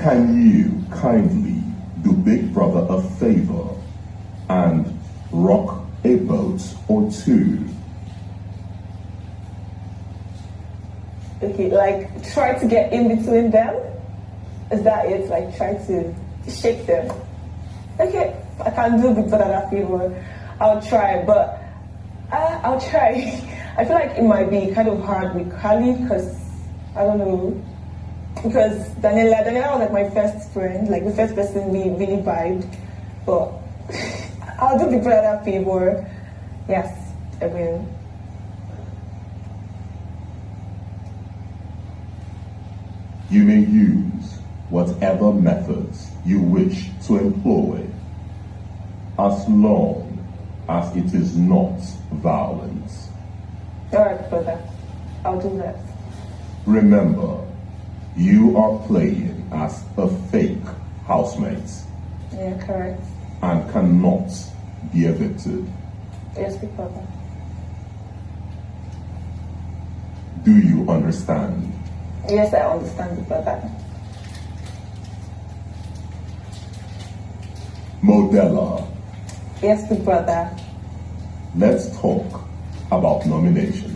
Can you kindly do Big Brother a favor and rock a boat or two? Okay, like try to get in between them? Is that it? Like try to shake them? Okay, I can do Big Brother that favor. I'll try, but I'll try. I feel like it might be kind of hard with Kali because, I don't know, because Daniela was like my first friend, like the first person we really vibed, but I'll do Big Brother that favor. Yes, I will. You may use whatever methods you wish to employ as long as it is not violence. Alright, brother. I'll do that. Remember, you are playing as a fake housemate. Yeah, correct. And cannot be evicted. Yes, big brother. Do you understand? Yes, I understand, big brother. Modela. Yes, big brother. Let's talk about nominations.